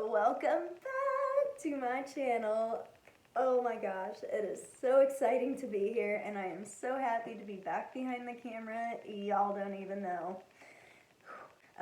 welcome back to my channel. Oh my gosh, it is so exciting to be here and I am so happy to be back behind the camera. Y'all don't even know.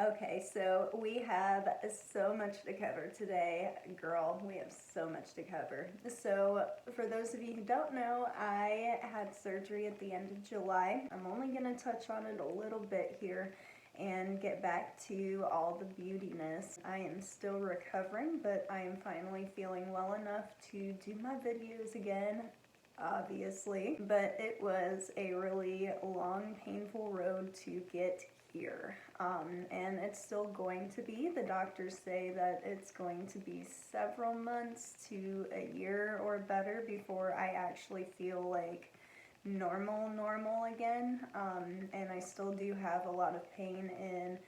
Okay, so we have so much to cover today. Girl, we have so much to cover. So for those of you who don't know, I had surgery at the end of July. I'm only going to touch on it a little bit here and get back to all the beautiness. I am still recovering, but I am finally feeling well enough to do my videos again, obviously. But it was a really long, painful road to get here. And it's still going to be. The doctors say that it's going to be several months to a year or better before I actually feel like normal again. And I still do have a lot of pain in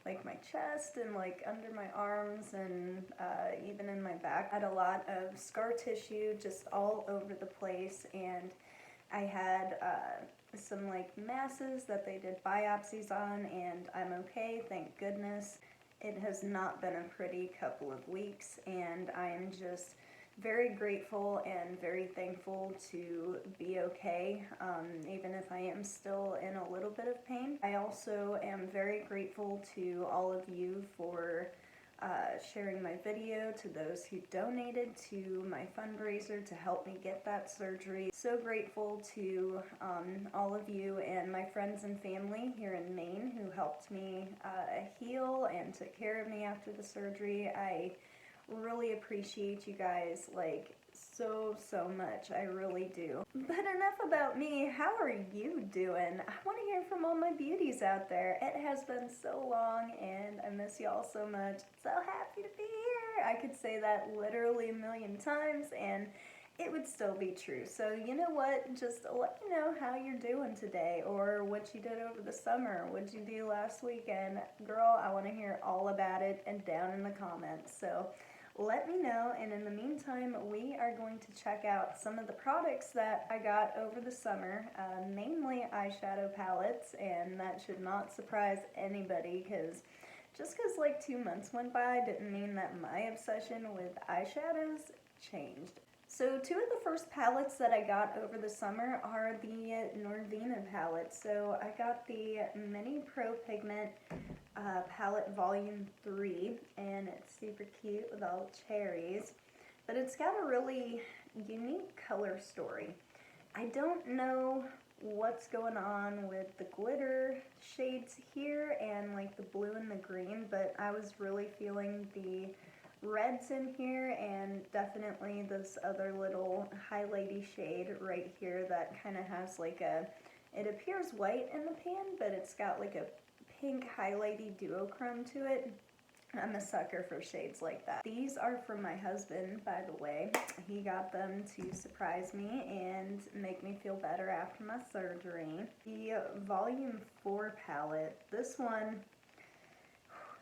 like my chest and like under my arms and even in my back. I had a lot of scar tissue just all over the place, and I had some like masses that they did biopsies on, and I'm okay, thank goodness. It has not been a pretty couple of weeks, and I am just very grateful and very thankful to be okay, even if I am still in a little bit of pain. I also am very grateful to all of you for sharing my video, to those who donated to my fundraiser to help me get that surgery. So grateful to all of you and my friends and family here in Maine who helped me heal and took care of me after the surgery. I really appreciate you guys like so much. I really do. But enough about me. How are you doing? I want to hear from all my beauties out there. It has been so long and I miss y'all so much. So happy to be here. I could say that literally a million times and it would still be true. So you know what, just let me know how you're doing today, or what you did over the summer. What'd you do last weekend? Girl, I want to hear all about it and down in the comments. So let me know, and in the meantime, we are going to check out some of the products that I got over the summer, mainly eyeshadow palettes, and that should not surprise anybody, because just because like 2 months went by didn't mean that my obsession with eyeshadows changed. So two of the first palettes that I got over the summer are the Norvina palettes. So I got the Mini Pro Pigment palette volume 3, and it's super cute with all cherries, but it's got a really unique color story. I don't know what's going on with the glitter shades here and like the blue and the green, but I was really feeling the reds in here, and definitely this other little highlighty shade right here that kind of has like a, it appears white in the pan, but it's got like a pink highlighty duochrome to it. I'm a sucker for shades like that. These are from my husband, by the way. He got them to surprise me and make me feel better after my surgery. The Volume 4 palette, this one,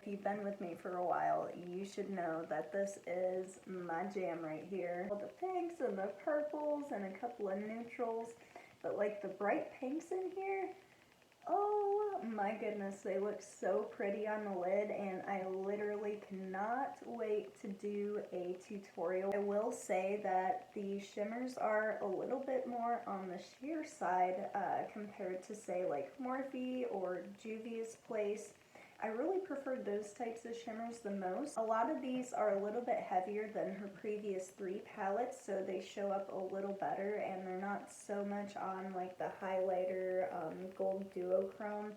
if you've been with me for a while, you should know that this is my jam right here. All the pinks and the purples and a couple of neutrals, but like the bright pinks in here, oh my goodness, they look so pretty on the lid, and I literally cannot wait to do a tutorial. I will say that the shimmers are a little bit more on the sheer side compared to say like Morphe or Juvia's Place. I really preferred those types of shimmers the most. A lot of these are a little bit heavier than her previous 3 palettes, so they show up a little better, and they're not so much on like the highlighter gold duochrome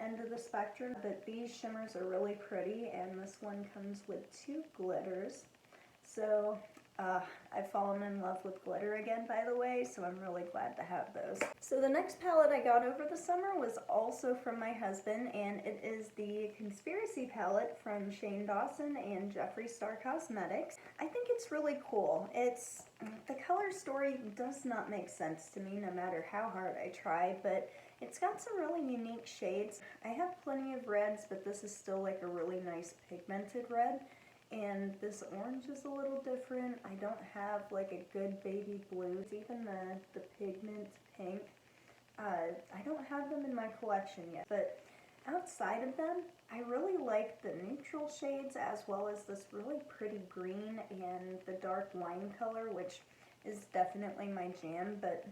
end of the spectrum. But these shimmers are really pretty, and this one comes with 2 glitters. So I've fallen in love with glitter again, by the way, so I'm really glad to have those. So the next palette I got over the summer was also from my husband, and it is the Conspiracy palette from Shane Dawson and Jeffree Star Cosmetics. I think it's really cool. The color story does not make sense to me no matter how hard I try, but it's got some really unique shades. I have plenty of reds, but this is still like a really nice pigmented red. And this orange is a little different. I don't have like a good baby blue. Even the pigment pink. I don't have them in my collection yet. But Outside of them, I really like the neutral shades as well as this really pretty green and the dark wine color, which is definitely my jam, but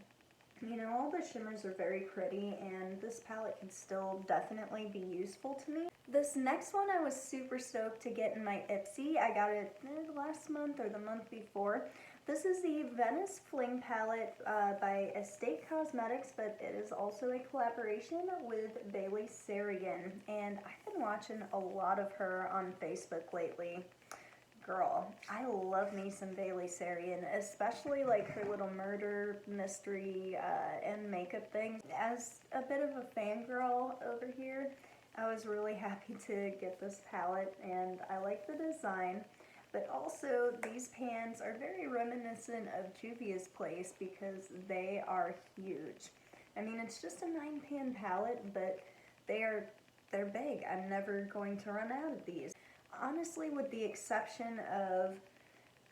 you know, all the shimmers are very pretty and this palette can still definitely be useful to me. This next one I was super stoked to get in my Ipsy. I got it last month or the month before. This is the Venice Fling palette by Estate Cosmetics, but it is also a collaboration with Bailey Sarian, and I've been watching a lot of her on Facebook lately. Girl, I love me some Bailey Sarian, especially like her little murder mystery and makeup things. As a bit of a fangirl over here, I was really happy to get this palette, and I like the design. But also, these pans are very reminiscent of Juvia's Place because they are huge. I mean, it's just a 9-pan palette, but they're big. I'm never going to run out of these. Honestly, with the exception of,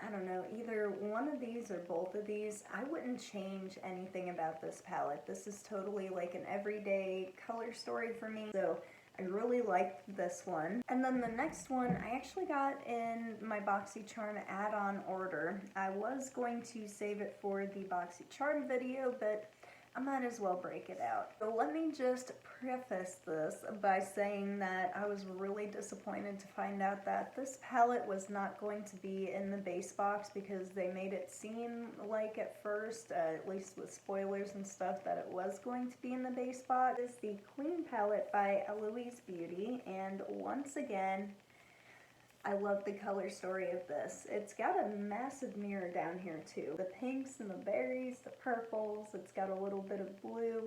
I don't know, either one of these or both of these, I wouldn't change anything about this palette. This is totally like an everyday color story for me. So I really liked this one. And then the next one I actually got in my BoxyCharm add-on order. I was going to save it for the BoxyCharm video, but I might as well break it out. So let me just preface this by saying that I was really disappointed to find out that this palette was not going to be in the base box because they made it seem like at first, at least with spoilers and stuff, that it was going to be in the base box. This is the Queen palette by Eloise Beauty, and once again, I love the color story of this. It's got a massive mirror down here too. The pinks and the berries, the purples, it's got a little bit of blue,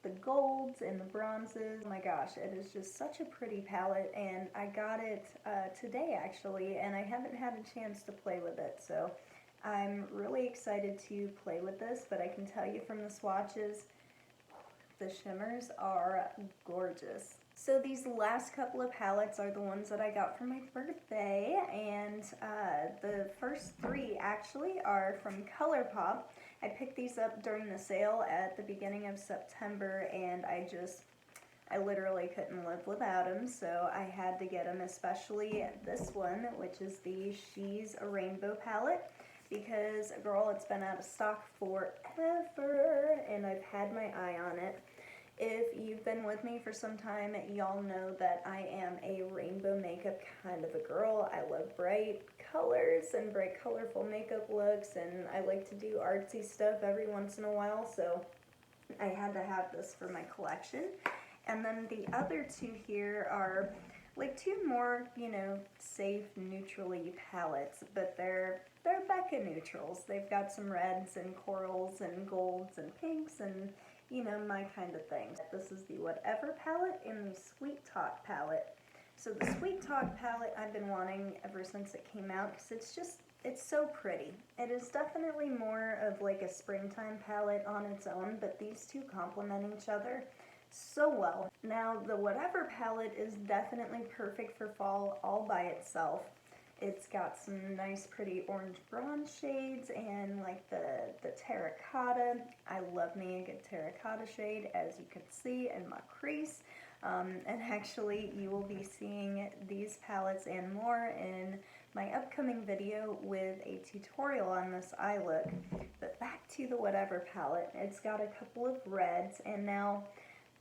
the golds and the bronzes. Oh my gosh, it is just such a pretty palette, and I got it today actually, and I haven't had a chance to play with it, so I'm really excited to play with this, but I can tell you from the swatches, the shimmers are gorgeous. So these last couple of palettes are the ones that I got for my birthday, and the first three actually are from Colourpop. I picked these up during the sale at the beginning of September, and I literally couldn't live without them, so I had to get them, especially this one, which is the She's a Rainbow palette, because, girl, it's been out of stock forever, and I've had my eye on it. If you've been with me for some time, y'all know that I am a rainbow makeup kind of a girl. I love bright colors and bright colorful makeup looks, and I like to do artsy stuff every once in a while, so I had to have this for my collection. And then the other two here are like two more, you know, safe, neutrally palettes, but they're Becca neutrals. They've got some reds and corals and golds and pinks and, you know, my kind of thing. This is the Whatever palette and the Sweet Talk palette. So the Sweet Talk palette I've been wanting ever since it came out because it's so pretty. It is definitely more of like a springtime palette on its own, but these two complement each other so well. Now the Whatever palette is definitely perfect for fall all by itself. It's got some nice pretty orange bronze shades and like the terracotta. I love me a good terracotta shade, as you can see in my crease. And actually you will be seeing these palettes and more in my upcoming video with a tutorial on this eye look. But back to the Whatever palette. It's got a couple of reds, and now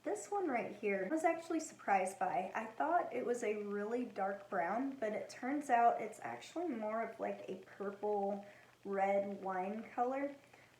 this one right here I was actually surprised by. I thought it was a really dark brown, but it turns out it's actually more of like a purple red wine color,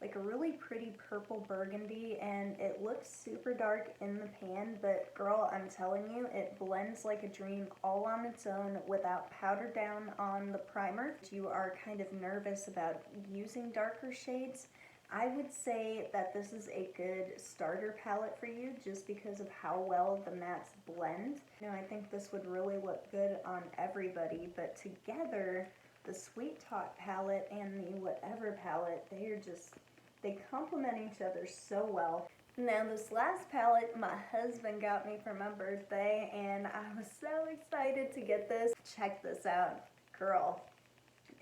like a really pretty purple burgundy, and it looks super dark in the pan, but girl, I'm telling you, it blends like a dream all on its own without powder down on the primer. If you are kind of nervous about using darker shades, I would say that this is a good starter palette for you just because of how well the mattes blend. You know, I think this would really look good on everybody, but together, the Sweet Talk palette and the Whatever palette, they complement each other so well. Now this last palette my husband got me for my birthday, and I was so excited to get this. Check this out, girl.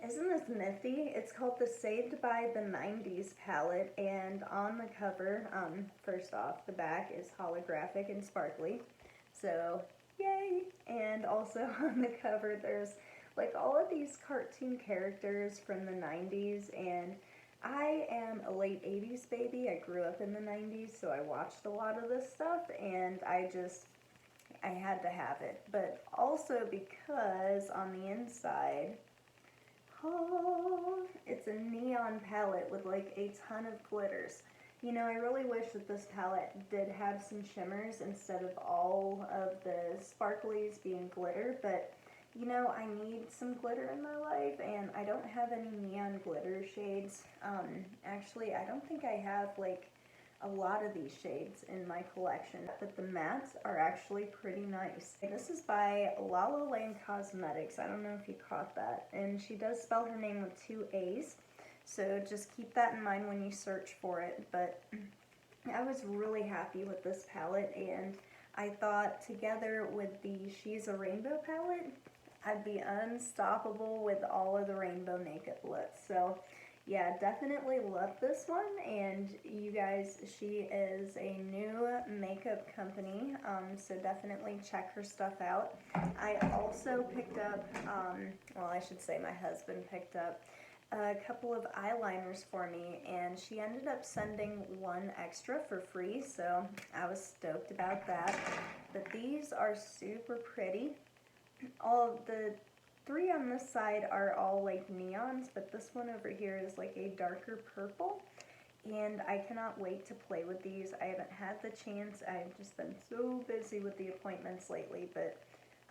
Isn't this nifty? It's called the Saved by the 90s palette, and on the cover, first off, the back is holographic and sparkly. So yay! And also on the cover there's like all of these cartoon characters from the 90s, and I am a late 80s baby. I grew up in the 90s, so I watched a lot of this stuff, and I had to have it. But also because on the inside, oh, it's a neon palette with like a ton of glitters. You know, I really wish that this palette did have some shimmers instead of all of the sparklies being glitter, but you know, I need some glitter in my life, and I don't have any neon glitter shades. Actually, I don't think I have like a lot of these shades in my collection, but the mattes are actually pretty nice. This is by Lala Cosmetics. I don't know if you caught that, and she does spell her name with 2 A's. So just keep that in mind when you search for it. But I was really happy with this palette, and I thought together with the She's a Rainbow palette, I'd be unstoppable with all of the rainbow makeup looks. So yeah, definitely love this one. And you guys, she is a new makeup company, so definitely check her stuff out. I also picked up, well, I should say my husband picked up a couple of eyeliners for me, and she ended up sending one extra for free, so I was stoked about that. But these are super pretty. All of the 3 on this side are all like neons, but this one over here is like a darker purple, and I cannot wait to play with these. I haven't had the chance. I've just been so busy with the appointments lately, but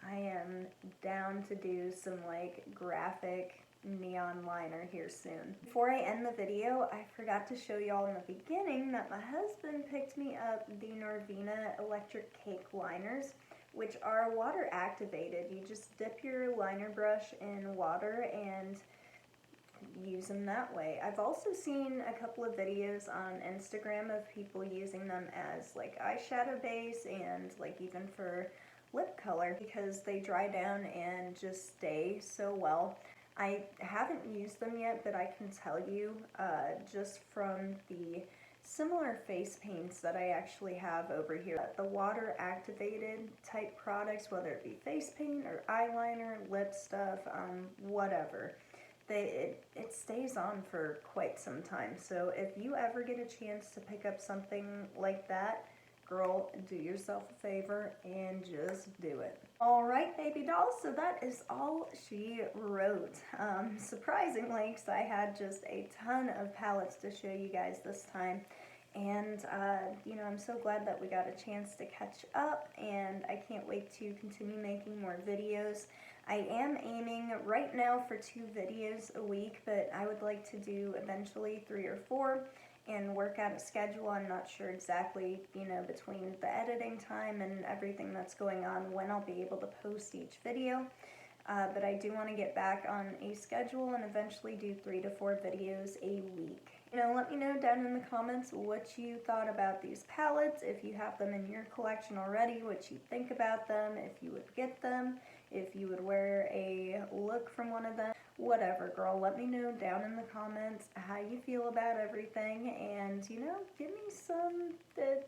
I am down to do some like graphic neon liner here soon. Before I end the video, I forgot to show y'all in the beginning that my husband picked me up the Norvina electric cake liners, which are water activated. You just dip your liner brush in water and use them that way. I've also seen a couple of videos on Instagram of people using them as like eyeshadow base and like even for lip color, because they dry down and just stay so well. I haven't used them yet, but I can tell you just from the similar face paints that I actually have over here, the water activated type products, whether it be face paint or eyeliner, lip stuff, whatever, it stays on for quite some time. So if you ever get a chance to pick up something like that, girl, do yourself a favor and just do it. Alright, baby dolls, so that is all she wrote. Surprisingly, because I had just a ton of palettes to show you guys this time. And, you know, I'm so glad that we got a chance to catch up, and I can't wait to continue making more videos. I am aiming right now for 2 videos a week, but I would like to do eventually 3 or 4 and work out a schedule. I'm not sure exactly, you know, between the editing time and everything that's going on, when I'll be able to post each video. But I do want to get back on a schedule and eventually do 3 to 4 videos a week. You know, let me know down in the comments what you thought about these palettes, if you have them in your collection already, what you think about them, if you would get them, if you would wear a look from one of them. Whatever, girl, let me know down in the comments how you feel about everything, and, you know, give me some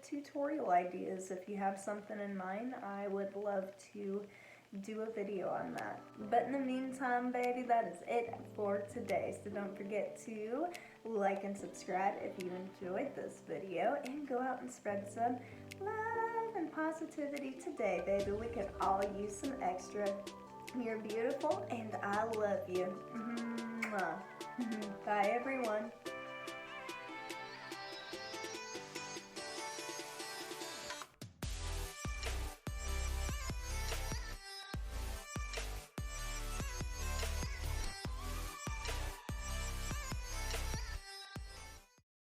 tutorial ideas. If you have something in mind, I would love to do a video on that. But in the meantime, baby, that is it for today. So don't forget to like and subscribe if you enjoyed this video, and go out and spread some love and positivity today, baby. We could all use some extra. You're beautiful, and I love you. Mwah. Bye, everyone.